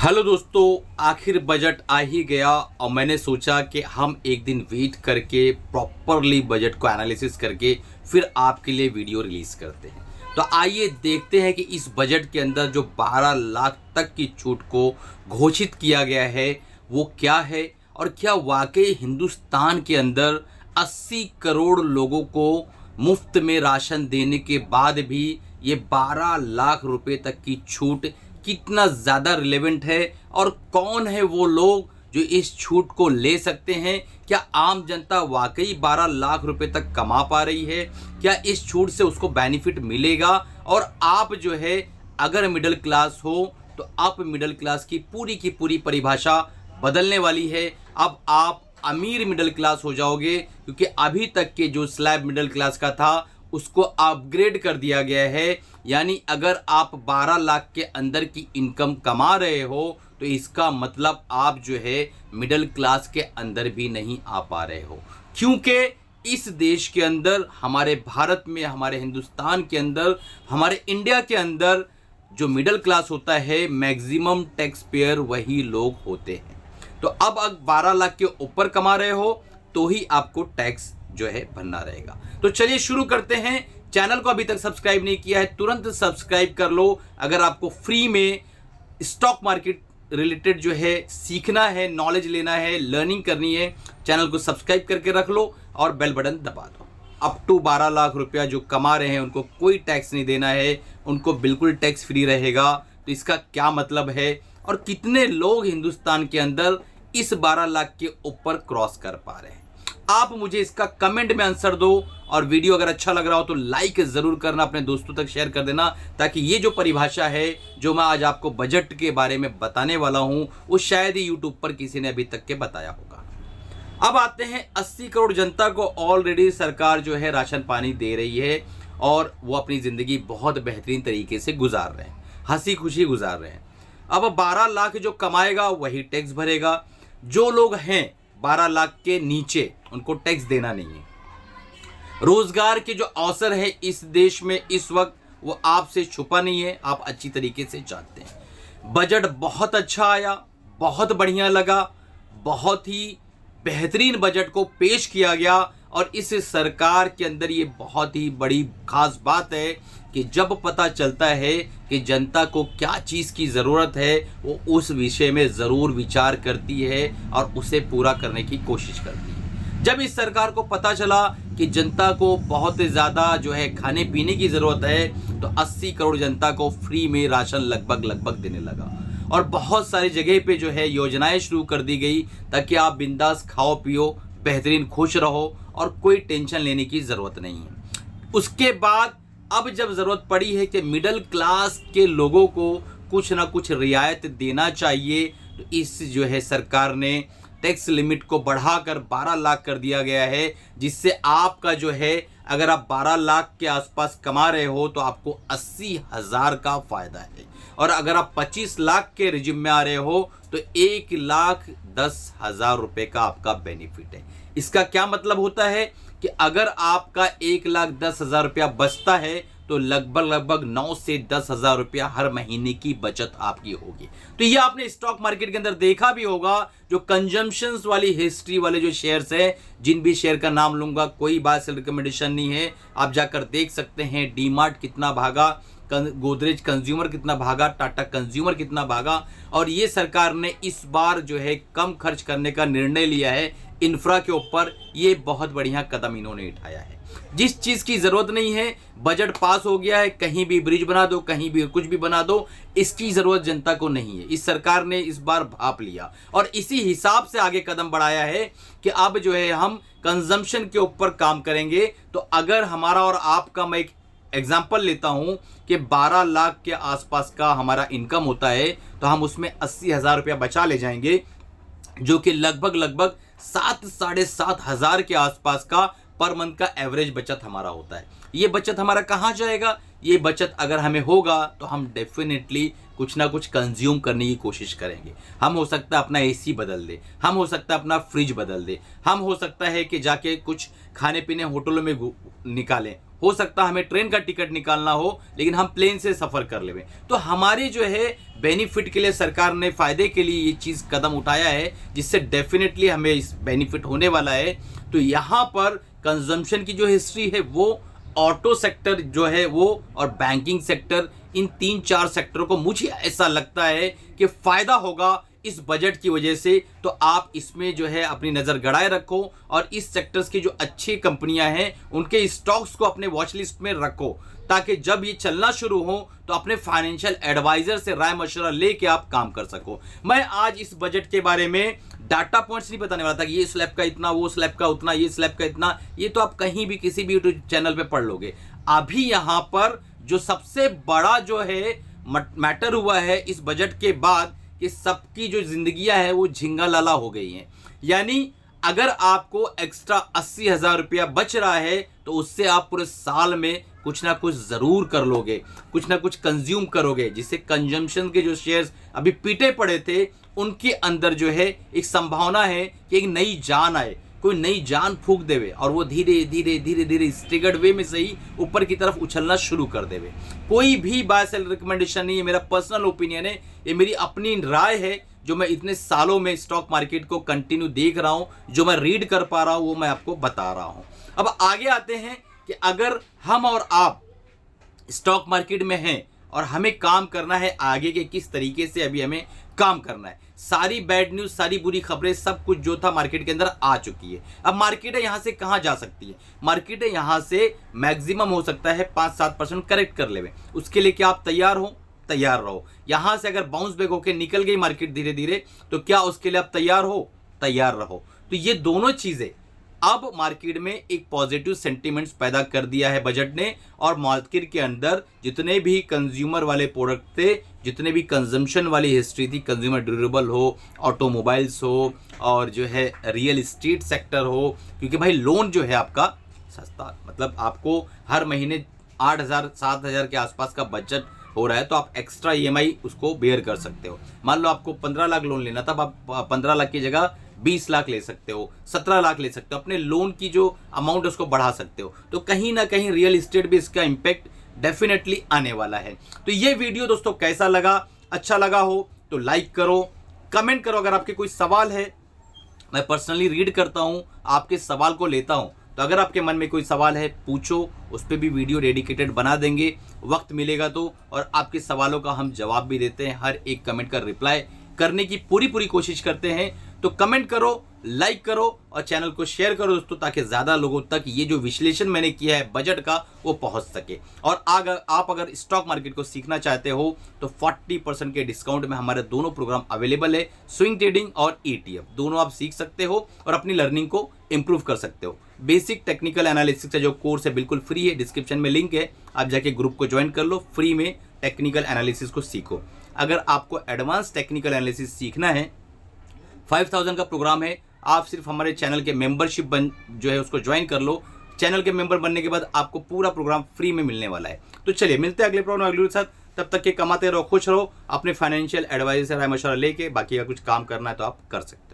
Hello दोस्तों, आखिर budget आ ही गया और मैंने सोचा कि हम एक दिन वेट करके प्रॉपरली बजट को एनालिसिस करके फिर आपके लिए वीडियो रिलीज करते हैं। तो आइए देखते हैं कि इस बजट के अंदर जो 12 लाख तक की छूट को घोषित किया गया है वो क्या है और क्या वाकई हिंदुस्तान के अंदर 80 करोड़ लोगों को मुफ्त में राशन देने के बाद भी ये 12 लाख रुपए तक की छूट कितना ज़्यादा रिलेवेंट है और कौन है वो लोग जो इस छूट को ले सकते हैं। क्या आम जनता वाकई 12 लाख रुपए तक कमा पा रही है? क्या इस छूट से उसको बेनिफिट मिलेगा? और आप जो है अगर मिडिल क्लास हो तो आप मिडिल क्लास की पूरी परिभाषा बदलने वाली है। अब आप अमीर मिडिल क्लास हो जाओगे, क्योंकि अभी तक के जो स्लैब मिडिल क्लास का था उसको अपग्रेड कर दिया गया है। यानी अगर आप 12 लाख के अंदर की इनकम कमा रहे हो तो इसका मतलब आप जो है मिडिल क्लास के अंदर भी नहीं आ पा रहे हो, क्योंकि इस देश के अंदर, हमारे भारत में, हमारे हिंदुस्तान के अंदर, हमारे इंडिया के अंदर जो मिडिल क्लास होता है मैक्सिमम टैक्स पेयर वही लोग होते हैं। तो अब 12 लाख के ऊपर कमा रहे हो तो ही आपको टैक्स जो है भरना रहेगा। तो चलिए शुरू करते हैं। चैनल को अभी तक सब्सक्राइब नहीं किया है तुरंत सब्सक्राइब कर लो। अगर आपको फ्री में स्टॉक मार्केट रिलेटेड जो है सीखना है, नॉलेज लेना है, लर्निंग करनी है, चैनल को सब्सक्राइब करके रख लो और बेल बटन दबा दो। अप टू 12 लाख रुपया जो कमा रहे हैं उनको कोई टैक्स नहीं देना है, उनको बिल्कुल टैक्स फ्री रहेगा। तो इसका क्या मतलब है और कितने लोग हिंदुस्तान के अंदर इस 12 लाख के ऊपर क्रॉस कर पा रहे हैं? आप मुझे इसका कमेंट में आंसर दो और वीडियो अगर अच्छा लग रहा हो तो लाइक जरूर करना, अपने दोस्तों तक शेयर कर देना, ताकि ये जो परिभाषा है जो मैं आज आपको बजट के बारे में बताने वाला हूं वो शायद ही यूट्यूब पर किसी ने अभी तक के बताया होगा। अब आते हैं 80 करोड़ जनता को ऑलरेडी सरकार जो है राशन पानी दे रही है और वो अपनी जिंदगी बहुत बेहतरीन तरीके से गुजार रहे हैं, हंसी खुशी गुजार रहे हैं। अब 12 लाख जो कमाएगा वही टैक्स भरेगा। जो लोग हैं 12 लाख के नीचे उनको टैक्स देना नहीं है। रोजगार के जो अवसर है इस देश में इस वक्त वो आपसे छुपा नहीं है, आप अच्छी तरीके से जानते हैं। बजट बहुत अच्छा आया, बहुत बढ़िया लगा, बहुत ही बेहतरीन बजट को पेश किया गया। और इस सरकार के अंदर ये बहुत ही बड़ी खास बात है कि जब पता चलता है कि जनता को क्या चीज़ की ज़रूरत है वो उस विषय में ज़रूर विचार करती है और उसे पूरा करने की कोशिश करती है। जब इस सरकार को पता चला कि जनता को बहुत ज़्यादा जो है खाने पीने की ज़रूरत है तो 80 करोड़ जनता को फ्री में राशन लगभग देने लगा। और बहुत सारी जगह पे जो है योजनाएं शुरू कर दी गई ताकि आप बिंदास खाओ पियो, बेहतरीन खुश रहो और कोई टेंशन लेने की ज़रूरत नहीं है। उसके बाद अब जब ज़रूरत पड़ी है कि मिडिल क्लास के लोगों को कुछ ना कुछ रियायत देना चाहिए, तो इस जो है सरकार ने टैक्स लिमिट को बढ़ाकर 12 लाख कर दिया गया है, जिससे आपका जो है अगर आप 12 लाख के आसपास कमा रहे हो तो आपको 80,000 का फ़ायदा है। और अगर आप 25 लाख के रिजिम में आ रहे हो तो 1,10,000 रुपये का आपका बेनिफिट है। इसका क्या मतलब होता है कि अगर आपका 1,10,000 रुपया बचता है तो लगभग 9 से 10,000 रुपया हर महीने की बचत आपकी होगी। तो ये आपने स्टॉक मार्केट के अंदर देखा भी होगा, जो कंजम्पशंस वाली हिस्ट्री वाले जो शेयर्स हैं, जिन भी शेयर का नाम लूंगा कोई बात से रिकमेंडेशन नहीं है, आप जाकर देख सकते हैं। डीमार्ट कितना भागा, गोदरेज कंज्यूमर कितना भागा, टाटा कंज्यूमर कितना भागा। और ये सरकार ने इस बार जो है कम खर्च करने का निर्णय लिया है इंफ्रा के ऊपर। ये बहुत बढ़िया कदम इन्होंने उठाया है। जिस चीज की जरूरत नहीं है, बजट पास हो गया है, कहीं भी ब्रिज बना दो, कहीं भी कुछ भी बना दो, इसकी जरूरत जनता को नहीं है। इस सरकार ने इस बार भाप लिया और इसी हिसाब से आगे कदम बढ़ाया है कि अब जो है हम कंजम्पशन के ऊपर काम करेंगे। तो अगर हमारा और आपका, मैं एक एग्जाम्पल लेता हूं कि 12 लाख के आसपास का हमारा इनकम होता है तो हम उसमें 80,000 रुपया बचा ले जाएंगे, जो कि लगभग 7,500 के आसपास का पर मंथ का एवरेज बचत हमारा होता है। ये बचत हमारा कहाँ जाएगा? ये बचत अगर हमें होगा तो हम डेफिनेटली कुछ ना कुछ कंज्यूम करने की कोशिश करेंगे। हम हो सकता है अपना एसी बदल दे, हम हो सकता है अपना फ्रिज बदल दे, हम हो सकता है कि जाके कुछ खाने पीने होटलों में निकालें, हो सकता है हमें ट्रेन का टिकट निकालना हो लेकिन हम प्लेन से सफ़र कर लें। तो हमारे जो है बेनिफिट के लिए सरकार ने फ़ायदे के लिए ये चीज़ कदम उठाया है, जिससे डेफिनेटली हमें इस बेनिफिट होने वाला है। तो यहाँ पर कंजम्पशन की जो हिस्ट्री है वो ऑटो सेक्टर जो है वो और बैंकिंग सेक्टर, इन 3-4 सेक्टरों को मुझे ऐसा लगता है कि फ़ायदा होगा इस बजट की वजह से। तो आप इसमें जो है अपनी नज़र गड़ाए रखो और इस सेक्टर्स की जो अच्छी कंपनियां हैं उनके स्टॉक्स को अपने वॉच लिस्ट में रखो, ताकि जब ये चलना शुरू हो तो अपने फाइनेंशियल एडवाइजर से राय मशवरा लेके आप काम कर सको। मैं आज इस बजट के बारे में डाटा पॉइंट्स नहीं बताने वाला था कि ये स्लैब का इतना, वो स्लैब का उतना, ये स्लैब का इतना, ये तो आप कहीं भी किसी भी यूट्यूब चैनल पे पढ़ लोगे। अभी यहाँ पर जो सबसे बड़ा जो है मैटर हुआ है इस बजट के बाद कि सबकी जो जिंदगियां है वो झिंगा लाला हो गई हैं। यानी अगर आपको एक्स्ट्रा 80,000 रुपया बच रहा है तो उससे आप पूरे साल में कुछ ना कुछ ज़रूर कर लोगे, कुछ ना कुछ कंज्यूम करोगे, जिससे कंजम्पशन के जो शेयर्स अभी पीटे पड़े थे उनके अंदर जो है एक संभावना है कि एक नई जान आए, कोई नई जान फूंक देवे और वो धीरे धीरे धीरे धीरे स्टिगर्ड वे में सही ऊपर की तरफ उछलना शुरू कर देवे। कोई भी बाय सेल रिकमेंडेशन नहीं है, मेरा पर्सनल ओपिनियन है, ये मेरी अपनी राय है जो मैं इतने सालों में स्टॉक मार्केट को कंटिन्यू देख रहा हूं, जो मैं रीड कर पा रहा हूं वो मैं आपको बता रहा हूं। अब आगे आते हैं कि अगर हम और आप स्टॉक मार्केट में हैं और हमें काम करना है आगे के किस तरीके से अभी हमें काम करना है। सारी बैड न्यूज़, सारी बुरी खबरें, सब कुछ जो था मार्केट के अंदर आ चुकी है। अब मार्केट है यहाँ से कहाँ जा सकती है? मार्केट है यहाँ से मैक्सिमम हो सकता है 5-7% करेक्ट कर लेवे। उसके लिए क्या आप तैयार हो? तैयार रहो। यहाँ से अगर बाउंस बैक होकर निकल गई मार्केट धीरे धीरे तो क्या उसके लिए आप तैयार हो? तैयार रहो। तो ये दोनों चीज़ें अब मार्केट में एक पॉजिटिव सेंटीमेंट्स पैदा कर दिया है बजट ने, और मार्केट के अंदर जितने भी कंज्यूमर वाले प्रोडक्ट थे, जितने भी कंजम्पशन वाली हिस्ट्री थी, कंज्यूमर ड्यूरेबल हो, ऑटोमोबाइल्स हो और जो है रियल एस्टेट सेक्टर हो, क्योंकि भाई लोन जो है आपका सस्ता, मतलब आपको हर महीने 8,000-7,000 के आसपास का बजट हो रहा है तो आप एक्स्ट्रा ईएमआई उसको बेयर कर सकते हो। मान लो आपको 15 लाख लोन लेना था, आप 15 लाख की जगह 20 लाख ले सकते हो, 17 लाख ले सकते हो, अपने लोन की जो अमाउंट उसको बढ़ा सकते हो। तो कहीं ना कहीं रियल एस्टेट भी इसका इम्पैक्ट डेफिनेटली आने वाला है। तो ये वीडियो दोस्तों कैसा लगा? अच्छा लगा हो तो लाइक करो, कमेंट करो। अगर आपके कोई सवाल है, मैं पर्सनली रीड करता हूँ, आपके सवाल को लेता हूँ, तो अगर आपके मन में कोई सवाल है पूछो, उस पर भी वीडियो डेडिकेटेड बना देंगे वक्त मिलेगा तो, और आपके सवालों का हम जवाब भी देते हैं, हर एक कमेंट का रिप्लाई करने की पूरी कोशिश करते हैं। तो कमेंट करो, लाइक करो और चैनल को शेयर करो दोस्तों, ताकि ज़्यादा लोगों तक ये जो विश्लेषण मैंने किया है बजट का वो पहुंच सके। और अगर स्टॉक मार्केट को सीखना चाहते हो तो 40% के डिस्काउंट में हमारे दोनों प्रोग्राम अवेलेबल है, स्विंग ट्रेडिंग और ETF, दोनों आप सीख सकते हो और अपनी लर्निंग को इम्प्रूव कर सकते हो। बेसिक टेक्निकल एनालिसिस का जो कोर्स है बिल्कुल फ्री है, डिस्क्रिप्शन में लिंक है, आप जाके ग्रुप को ज्वाइन कर लो, फ्री में टेक्निकल एनालिसिस को सीखो। अगर आपको एडवांस टेक्निकल एनालिसिस सीखना है, 5,000 का प्रोग्राम है, आप सिर्फ हमारे चैनल के मेंबरशिप जो है उसको ज्वाइन कर लो। चैनल के मेंबर बनने के बाद आपको पूरा प्रोग्राम फ्री में मिलने वाला है। तो चलिए मिलते हैं अगले प्रोग्राम अगले साथ, तब तक के कमाते रहो, खुश रहो, अपने फाइनेंशियल एडवाइजर से राय मशवरा लेके बाकी का कुछ काम करना है तो आप कर सकते हो।